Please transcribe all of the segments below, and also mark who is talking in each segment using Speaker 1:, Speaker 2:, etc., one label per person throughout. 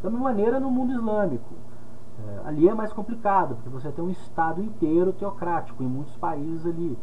Speaker 1: Da mesma maneira no mundo islâmico. Ali é mais complicado, porque você tem um Estado inteiro teocrático em muitos países ali.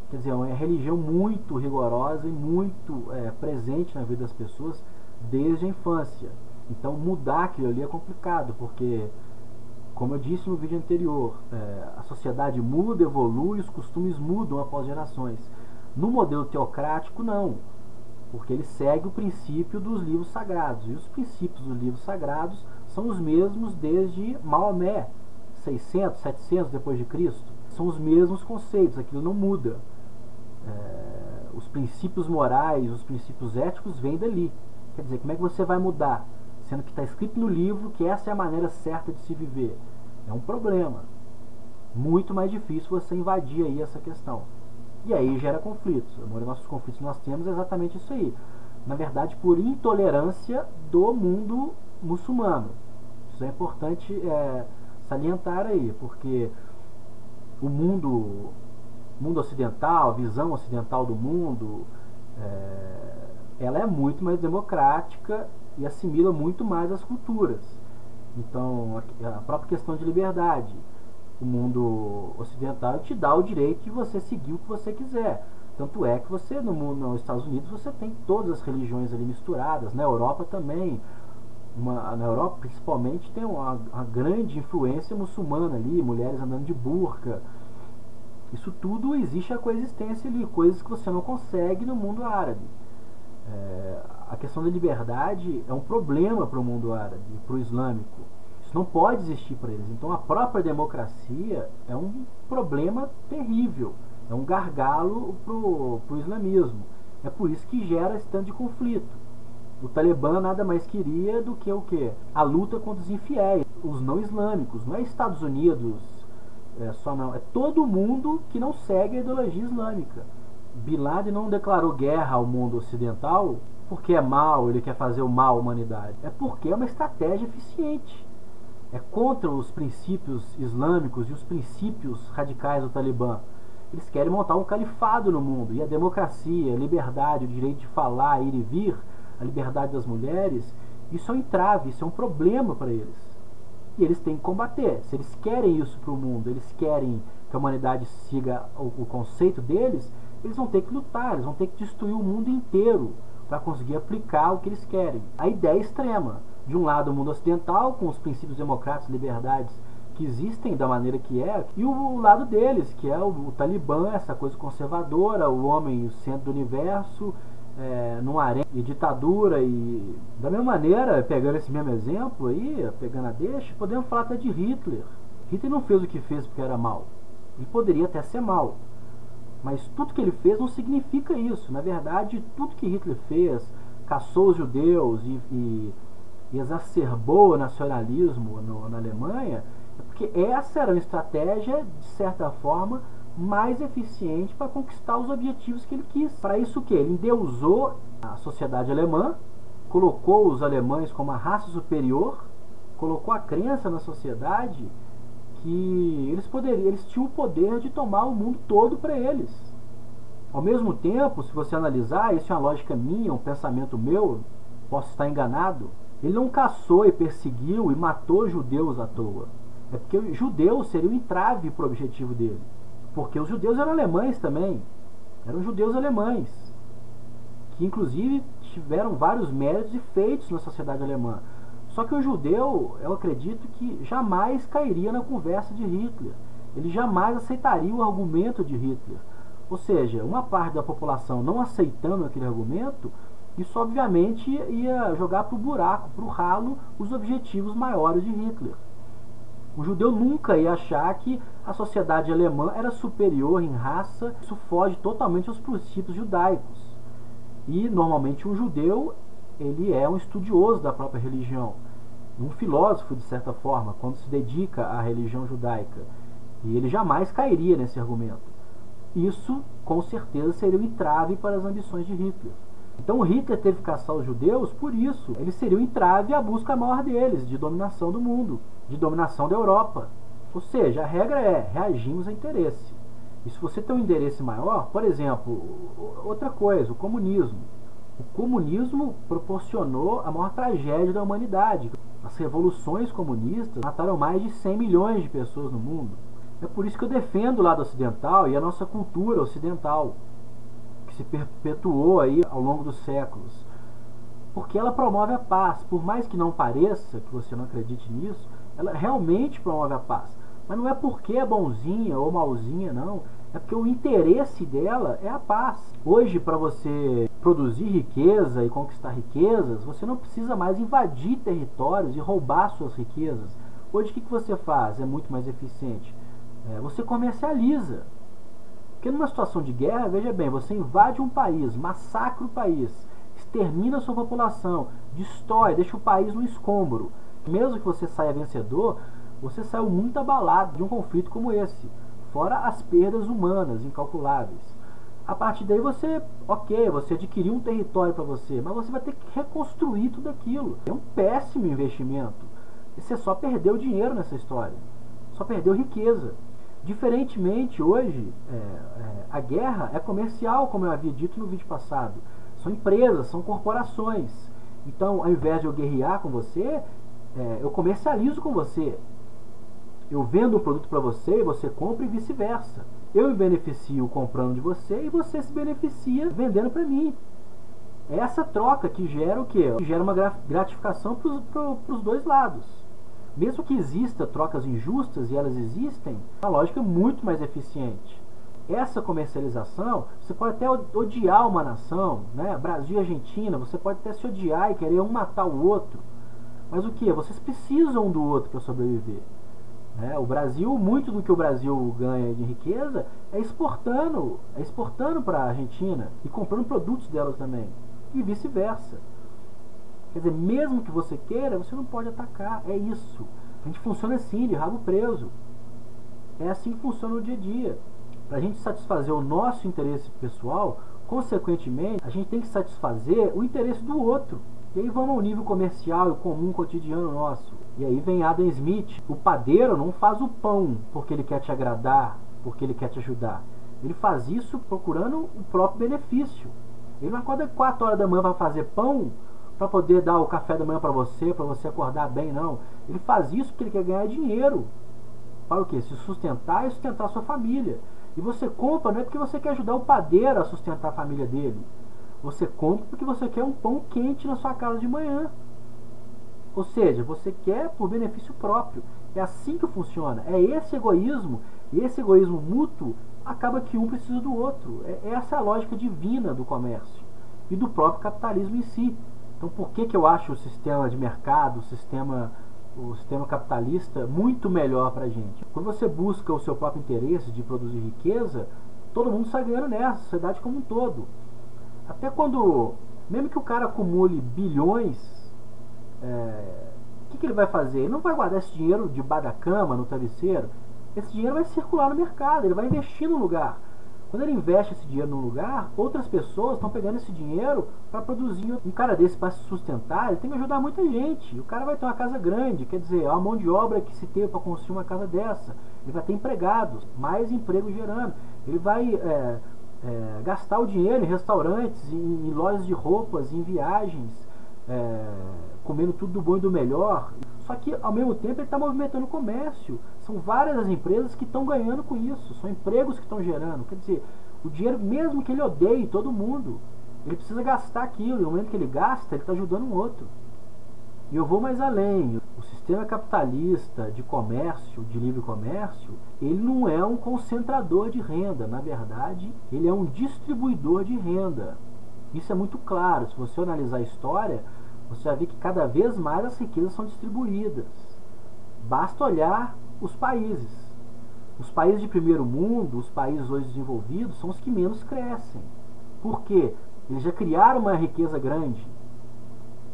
Speaker 1: Quer dizer, é uma religião muito rigorosa e muito presente na vida das pessoas desde a infância. Então mudar aquilo ali é complicado, porque, como eu disse no vídeo anterior, a sociedade muda, evolui, os costumes mudam após gerações. No modelo teocrático, não, porque ele segue o princípio dos livros sagrados. E os princípios dos livros sagrados são os mesmos desde Maomé, 600, 700 depois de Cristo. São os mesmos conceitos, aquilo não muda. Os princípios morais, os princípios éticos vêm dali. Quer dizer, como é que você vai mudar? Sendo que está escrito no livro que essa é a maneira certa de se viver. É um problema. Muito mais difícil você invadir aí essa questão. E aí gera conflitos. A maioria dos nossos conflitos que nós temos é exatamente isso aí. Na verdade, por intolerância do mundo muçulmano. Isso é importante salientar aí, porque o mundo ocidental, a visão ocidental do mundo, ela é muito mais democrática e assimila muito mais as culturas. Então, a própria questão de liberdade. O mundo ocidental te dá o direito de você seguir o que você quiser. Tanto é que você, nos Estados Unidos, você tem todas as religiões ali misturadas. Na Europa também. Na Europa, principalmente, tem uma grande influência muçulmana ali, mulheres andando de burca. Isso tudo existe a coexistência ali, coisas que você não consegue no mundo árabe. A questão da liberdade é um problema para o mundo árabe, para o islâmico. Isso não pode existir para eles. Então a própria democracia é um problema terrível, é um gargalo para o islamismo. É por isso que gera esse tanto de conflito. O Talibã nada mais queria do que o quê? A luta contra os infiéis, os não islâmicos. Não é Estados Unidos só não, é todo mundo que não segue a ideologia islâmica. Bin Laden não declarou guerra ao mundo ocidental porque é mal, ele quer fazer o mal à humanidade. É porque é uma estratégia eficiente. É contra os princípios islâmicos e os princípios radicais do Talibã. Eles querem montar um califado no mundo. E a democracia, a liberdade, o direito de falar, ir e vir, a liberdade das mulheres, isso é um entrave, isso é um problema para eles. E eles têm que combater. Se eles querem isso para o mundo, eles querem que a humanidade siga o conceito deles, eles vão ter que lutar, eles vão ter que destruir o mundo inteiro para conseguir aplicar o que eles querem. A ideia é extrema. De um lado o mundo ocidental, com os princípios democráticos e liberdades que existem da maneira que é, e o lado deles, que é o Talibã, essa coisa conservadora, o homem, o centro do universo, num harém de ditadura. E da mesma maneira, pegando esse mesmo exemplo aí, pegando a deixa, podemos falar até de Hitler. Hitler não fez o que fez porque era mal. Ele poderia até ser mal, mas tudo que ele fez não significa isso. Na verdade, tudo que Hitler fez, caçou os judeus e exacerbou o nacionalismo na Alemanha, é porque essa era uma estratégia, de certa forma, mais eficiente para conquistar os objetivos que ele quis. Para isso que ele endeusou a sociedade alemã, colocou os alemães como uma raça superior, colocou a crença na sociedade que eles tinham o poder de tomar o mundo todo para eles. Ao mesmo tempo, se você analisar, isso é uma lógica minha, um pensamento meu, posso estar enganado, ele não caçou e perseguiu e matou judeus à toa. É porque os judeus seriam um entrave para o objetivo dele. Porque os judeus eram alemães também. Eram judeus alemães. Que inclusive tiveram vários méritos e feitos na sociedade alemã. Só que o judeu, eu acredito que jamais cairia na conversa de Hitler. Ele jamais aceitaria o argumento de Hitler. Ou seja, uma parte da população não aceitando aquele argumento, isso obviamente ia jogar para o buraco, para o ralo, os objetivos maiores de Hitler. O judeu nunca ia achar que a sociedade alemã era superior em raça. Isso foge totalmente aos princípios judaicos. E normalmente um judeu, ele é um estudioso da própria religião, um filósofo de certa forma, quando se dedica à religião judaica. E ele jamais cairia nesse argumento. Isso com certeza seria um entrave para as ambições de Hitler. Então Hitler teve que caçar os judeus por isso. Eles seriam um entrave à busca maior deles, de dominação do mundo, de dominação da Europa. Ou seja, a regra é, reagimos a interesse. E se você tem um interesse maior, por exemplo, outra coisa, o comunismo. O comunismo proporcionou a maior tragédia da humanidade. As revoluções comunistas mataram mais de 100 milhões de pessoas no mundo. É por isso que eu defendo o lado ocidental e a nossa cultura ocidental, que se perpetuou aí ao longo dos séculos. Porque ela promove a paz. Por mais que não pareça, que você não acredite nisso, ela realmente promove a paz. Mas não é porque é bonzinha ou malzinha, não. É porque o interesse dela é a paz. Hoje, para você produzir riqueza e conquistar riquezas, você não precisa mais invadir territórios e roubar suas riquezas. Hoje, o que você faz? É muito mais eficiente. Você comercializa. Porque numa situação de guerra, veja bem, você invade um país, massacra o país, extermina a sua população, destrói, deixa o país no escombro. Mesmo que você saia vencedor, você saiu muito abalado de um conflito como esse, fora as perdas humanas incalculáveis. A partir daí você adquiriu um território para você, mas você vai ter que reconstruir tudo aquilo. É um péssimo investimento. E você só perdeu dinheiro nessa história, só perdeu riqueza. Diferentemente, hoje, a guerra é comercial, como eu havia dito no vídeo passado. São empresas, são corporações. Então, ao invés de eu guerrear com você, eu comercializo com você. Eu vendo um produto para você e você compra e vice-versa. Eu me beneficio comprando de você e você se beneficia vendendo para mim. É essa troca que gera o quê? Que gera uma gratificação para os dois lados. Mesmo que exista trocas injustas, e elas existem, a lógica é muito mais eficiente. Essa comercialização, você pode até odiar uma nação, né? Brasil e Argentina, você pode até se odiar e querer um matar o outro. Mas o que? Vocês precisam um do outro para sobreviver. O Brasil, muito do que o Brasil ganha de riqueza é exportando para a Argentina e comprando produtos delas também. E vice-versa. Quer dizer, mesmo que você queira, você não pode atacar. É isso. A gente funciona assim, de rabo preso. É assim que funciona no dia a dia. Para a gente satisfazer o nosso interesse pessoal, consequentemente, a gente tem que satisfazer o interesse do outro. E aí vamos ao nível comercial e comum cotidiano nosso. E aí vem Adam Smith. O padeiro não faz o pão porque ele quer te agradar, porque ele quer te ajudar. Ele faz isso procurando o próprio benefício. Ele não acorda 4 horas da manhã para fazer pão para poder dar o café da manhã para você acordar bem, não. Ele faz isso porque ele quer ganhar dinheiro. Para o quê? Se sustentar e sustentar a sua família. E você compra não é porque você quer ajudar o padeiro a sustentar a família dele. Você compra porque você quer um pão quente na sua casa de manhã. Ou seja, você quer por benefício próprio. É assim que funciona. É esse egoísmo, e esse egoísmo mútuo acaba que um precisa do outro. Essa é a lógica divina do comércio e do próprio capitalismo em si. Então, por que eu acho o sistema de mercado, o sistema capitalista muito melhor para a gente? Quando você busca o seu próprio interesse de produzir riqueza, todo mundo sai ganhando nessa, a sociedade como um todo. Até quando, mesmo que o cara acumule bilhões, o que ele vai fazer? Ele não vai guardar esse dinheiro debaixo da cama, no travesseiro. Esse dinheiro vai circular no mercado, ele vai investir no lugar. Quando ele investe esse dinheiro num lugar, outras pessoas estão pegando esse dinheiro para produzir. Um cara desse, para se sustentar, ele tem que ajudar muita gente. O cara vai ter uma casa grande, quer dizer, a mão de obra que se teve para construir uma casa dessa. Ele vai ter empregados, mais emprego gerando. Ele vai gastar o dinheiro em restaurantes, em lojas de roupas, em viagens, comendo tudo do bom e do melhor. Só que, ao mesmo tempo, ele está movimentando o comércio. São várias as empresas que estão ganhando com isso. São empregos que estão gerando. Quer dizer, o dinheiro, mesmo que ele odeie todo mundo, ele precisa gastar aquilo. E no momento que ele gasta, ele está ajudando um outro. E eu vou mais além. O sistema capitalista de comércio, de livre comércio, ele não é um concentrador de renda. Na verdade, ele é um distribuidor de renda. Isso é muito claro. Se você analisar a história, você vai ver que cada vez mais as riquezas são distribuídas. Basta olhar os países. Os países de primeiro mundo, os países hoje desenvolvidos, são os que menos crescem. Por quê? Eles já criaram uma riqueza grande.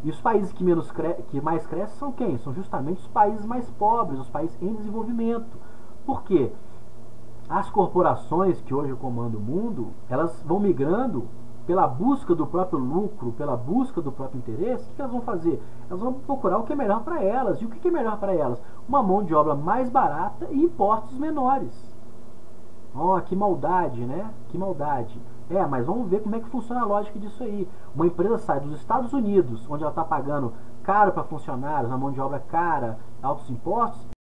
Speaker 1: E os países que mais crescem são quem? São justamente os países mais pobres, os países em desenvolvimento. Por quê? As corporações que hoje comandam o mundo, elas vão migrando pela busca do próprio lucro, pela busca do próprio interesse. O que elas vão fazer? Elas vão procurar o que é melhor para elas. E o que é melhor para elas? Uma mão de obra mais barata e impostos menores. Oh, que maldade, né? Que maldade. Mas vamos ver como é que funciona a lógica disso aí. Uma empresa sai dos Estados Unidos, onde ela está pagando caro para funcionários, a mão de obra cara, altos impostos,